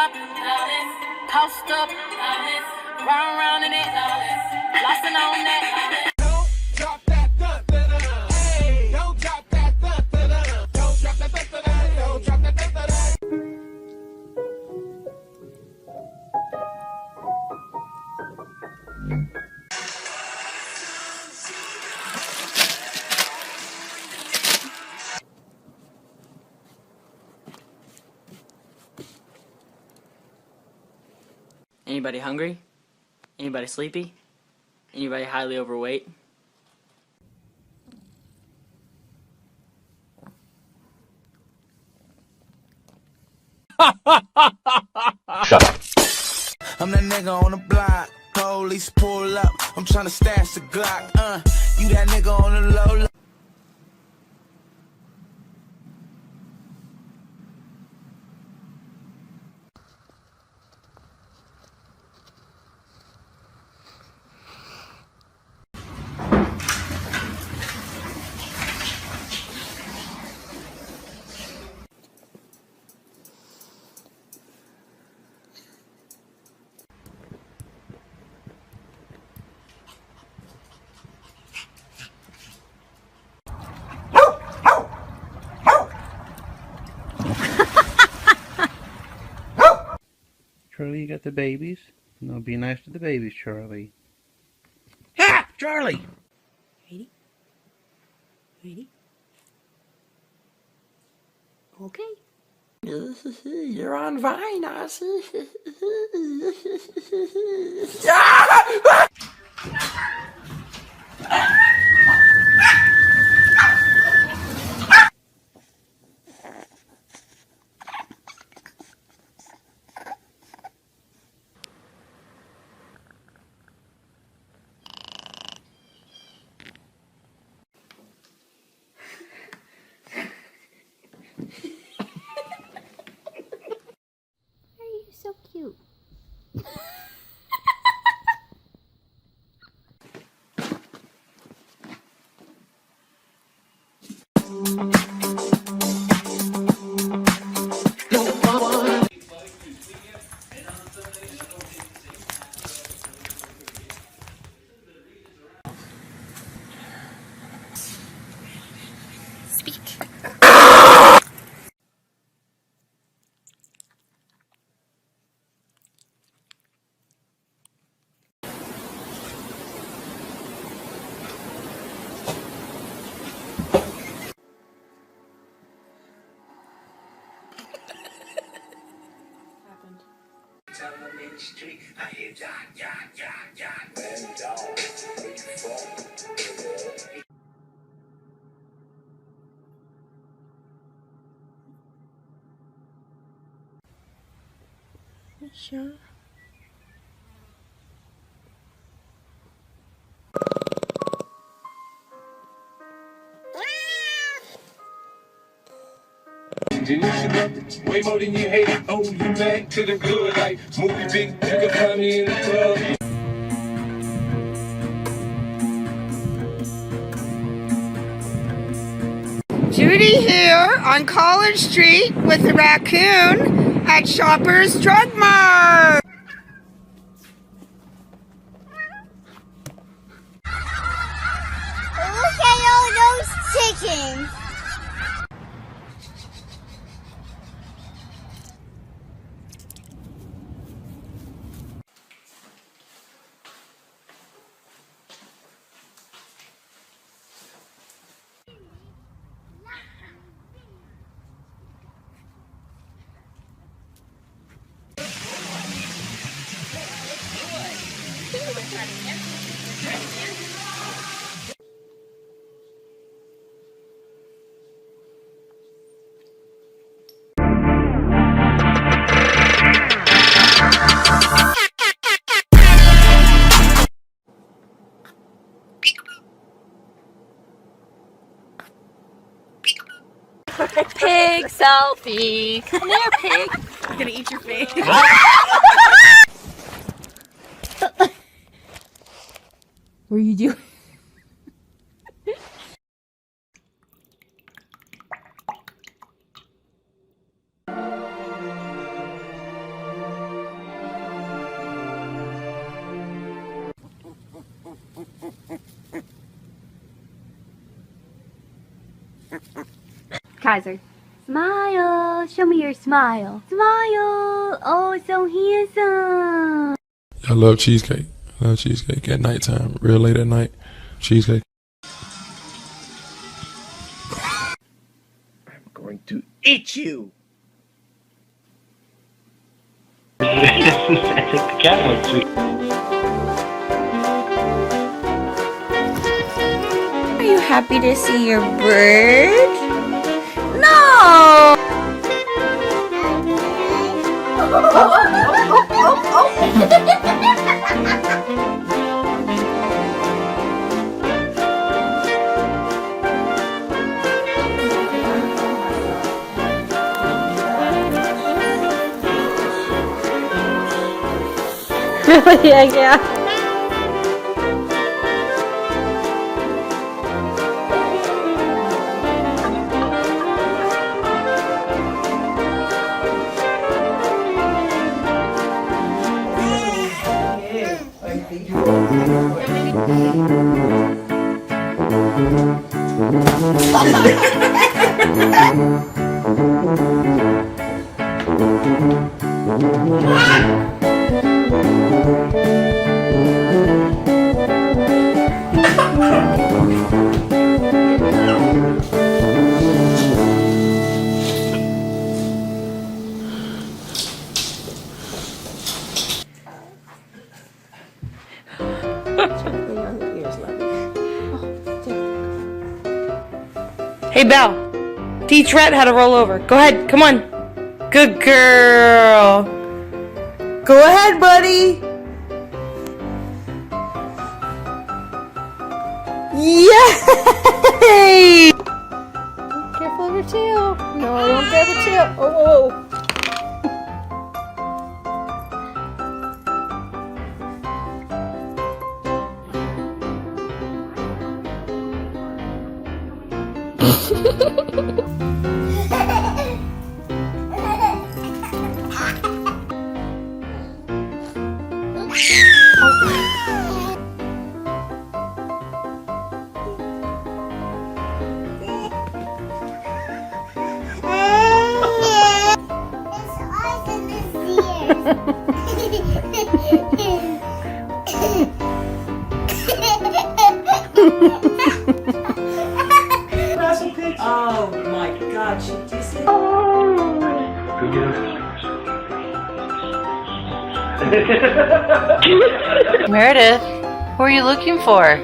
up, tossed up, round round in it, flossing on that. Don't drop that, hey, don't drop that, don't drop that, don't drop that. Anybody hungry? Anybody sleepy? Anybody highly overweight? Shut up. I'm that nigga on the block. Police pull up. I'm tryna stash the Glock. You that nigga on the low. Charlie, you got the babies? No, be nice to the babies, Charlie. Ha! Charlie! Ready? Ready? Okay. You're on Vine, Ozzy. So cute. Speak. Sure. Way more than you hate it. Oh, you back to the good life. Movie big, you can find me in the club. Judy here on College Street with the raccoon at Shoppers Drug Mart. Look at all those chickens. Pig selfie. Come here, pig. I'm gonna eat your face. What are you doing? Kaiser. Smile. Show me your smile. Smile. Oh, so handsome. I love cheesecake. I love cheesecake at nighttime, real late at night. Cheesecake. I'm going to eat you. I think the cat went sweet. Are you happy to see your bird? No! Really? Yeah. Hey, Belle. Teach Rhett how to roll over. Go ahead. Come on. Good girl. Go ahead, buddy. Yay! Careful of your tail. No, don't grab your tail. Oh, whoa. Oh my god, she just said. Meredith, who are you looking for?